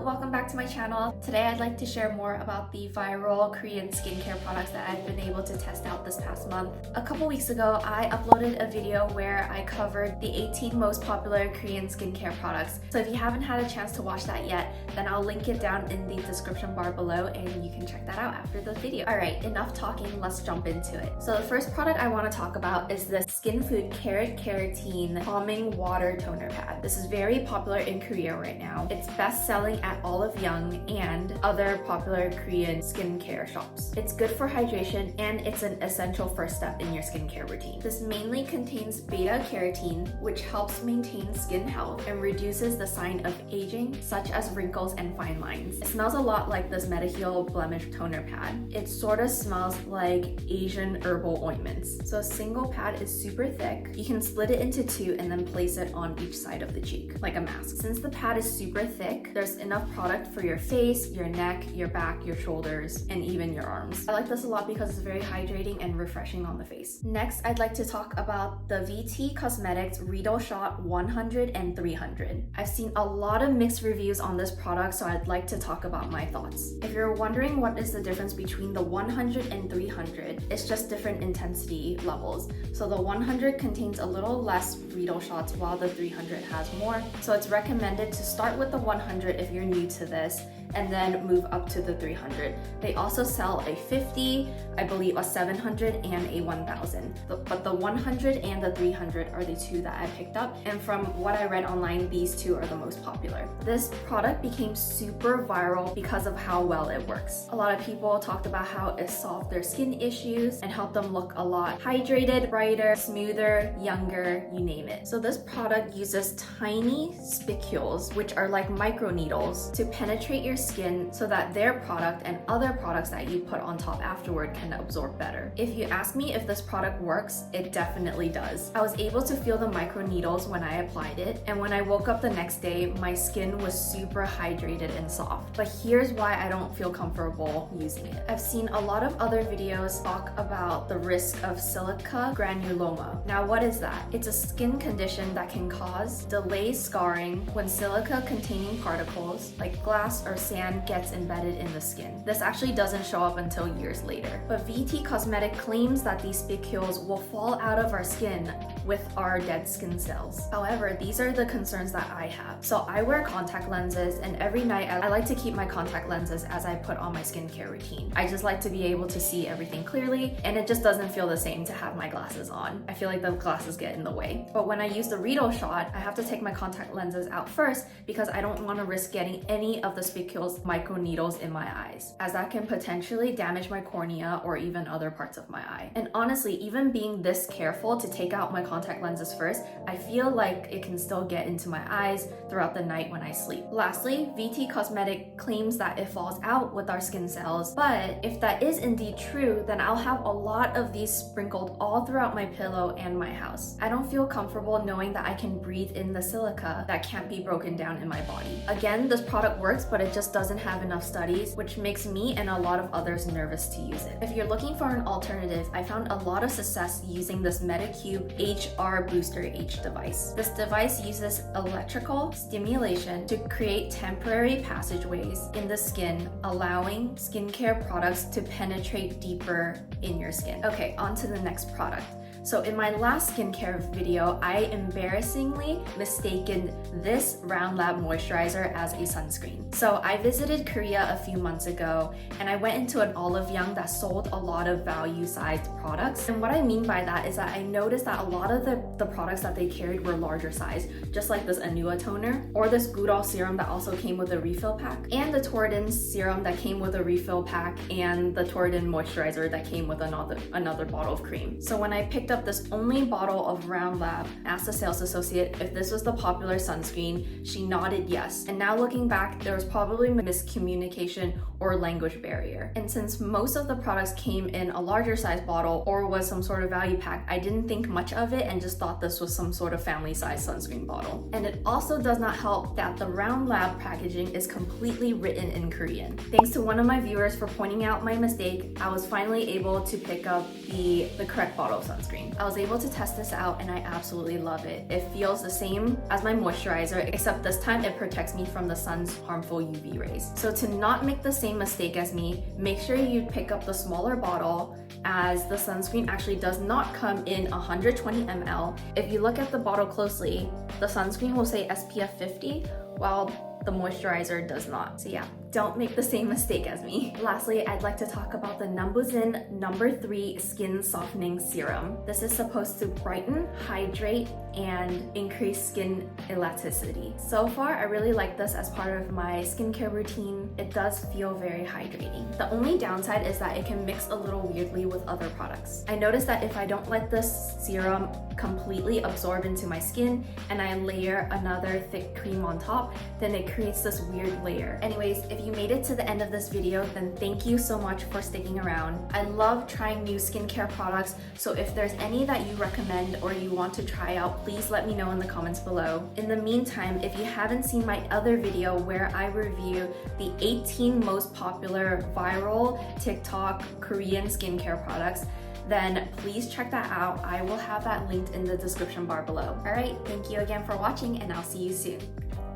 welcome back to my channel. Today I'd like to share more about the viral Korean skincare products that I've been able to test out this past month. A couple weeks ago, I uploaded a video where I covered the 18 most popular Korean skincare products. So if you haven't had a chance to watch that yet, then I'll link it down in the description bar below and you can check that out after the video. Alright, enough talking, let's jump into it. So the first product I want to talk about is the Skinfood Carotene Calming Water Toner Pad. This is very popular in Korea right now. It's best selling at all of Jung and other popular Korean skincare shops. It's good for hydration and it's an essential first step in your skincare routine. This mainly contains beta carotene, which helps maintain skin health and reduces the sign of aging, such as wrinkles and fine lines. It smells a lot like this Mediheal Blemish toner pad. It sort of smells like Asian herbal ointments. So a single pad is super thick. You can split it into two and then place it on each side of the cheek, like a mask. Since the pad is super thick, there's enough product for your face, your neck, your back, your shoulders, and even your arms. I like this a lot because it's very hydrating and refreshing on the face. Next, I'd like to talk about the Vita Cosmetics Reedle Shot 100 and 300. I've seen a lot of mixed reviews on this product, so I'd like to talk about my thoughts. If you're wondering what is the difference between the 100 and 300, it's just different intensity levels. So the 100 contains a little less Reedle shots while the 300 has more. So it's recommended to start with the 100 if you're new to this and then move up to the 300. They also sell a 50, I believe a 700 and a 1000. But the 100 and the 300 are the two that I picked up, and from what I read online, these two are the most popular. This product became super viral because of how well it works. A lot of people talked about how it solved their skin issues and helped them look a lot hydrated, brighter, smoother, younger, you name it. So this product uses tiny spicules, which are like micro needles, to penetrate your skin so that their product and other products that you put on top afterward can absorb better. If you ask me if this product works, it definitely does. I was able to feel the micro needles when I applied it, and when I woke up the next day, my skin was super hydrated and soft. But here's why I don't feel comfortable using it. I've seen a lot of other videos talk about the risk of silica granuloma. Now what is that? It's a skin condition that can cause delayed scarring when silica containing particles like glass or sand gets embedded in the skin. This actually doesn't show up until years later. But Vita Cosmetic claims that these spicules will fall out of our skin with our dead skin cells. However, these are the concerns that I have. So I wear contact lenses, and every night I like to keep my contact lenses as I put on my skincare routine. I just like to be able to see everything clearly, and it just doesn't feel the same to have my glasses on. I feel like the glasses get in the way. But when I use the Reedle shot, I have to take my contact lenses out first because I don't want to risk getting any of the spicules micro needles in my eyes, as that can potentially damage my cornea or even other parts of my eye. And honestly, even being this careful to take out my contact lenses first, I feel like it can still get into my eyes throughout the night when I sleep. Lastly, Vita Cosmetic claims that it falls out with our skin cells, but if that is indeed true, then I'll have a lot of these sprinkled all throughout my pillow and my house. I don't feel comfortable knowing that I can breathe in the silica that can't be broken down in my body. Again, this product works, but it just doesn't have enough studies, which makes me and a lot of others nervous to use it. If you're looking for an alternative, I found a lot of success using this Medicube HR Booster H device. This device uses electrical stimulation to create temporary passageways in the skin, allowing skincare products to penetrate deeper in your skin. Okay, on to the next product. So in my last skincare video, I embarrassingly mistaken this Round Lab moisturizer as a sunscreen. So I visited Korea a few months ago, and I went into an Olive Young that sold a lot of value-sized products. And what I mean by that is that I noticed that a lot of the products that they carried were larger size, just like this Anua toner, or this Goodal serum that also came with a refill pack, and the Torriden serum that came with a refill pack, and the Torriden moisturizer that came with another bottle of cream. So when I picked up this only bottle of Round Lab, asked the sales associate if this was the popular sunscreen. She nodded yes. And now looking back, there was probably miscommunication or language barrier. And since most of the products came in a larger size bottle or was some sort of value pack, I didn't think much of it and just thought this was some sort of family size sunscreen bottle. And it also does not help that the Round Lab packaging is completely written in Korean. Thanks to one of my viewers for pointing out my mistake, I was finally able to pick up the correct bottle of sunscreen. sunscreen. I was able to test this out and I absolutely love it. It feels the same as my moisturizer, except this time it protects me from the sun's harmful UV rays. So to not make the same mistake as me, make sure you pick up the smaller bottle, as the sunscreen actually does not come in 120 ml. If you look at the bottle closely, the sunscreen will say SPF 50, while the moisturizer does not. So yeah, don't make the same mistake as me. Lastly, I'd like to talk about the Numbuzin number 3 Skin Softening Serum. This is supposed to brighten, hydrate, and increase skin elasticity. So far, I really like this as part of my skincare routine. It does feel very hydrating. The only downside is that it can mix a little weirdly with other products. I noticed that if I don't let this serum completely absorb into my skin and I layer another thick cream on top, then it creates this weird layer. Anyways, if you made it to the end of this video, then thank you so much for sticking around. I love trying new skincare products, so if there's any that you recommend or you want to try out, please let me know in the comments below. In the meantime, if you haven't seen my other video where I review the 18 most popular viral TikTok Korean skincare products, then please check that out. I will have that linked in the description bar below. All right, thank you again for watching and I'll see you soon.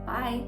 Bye.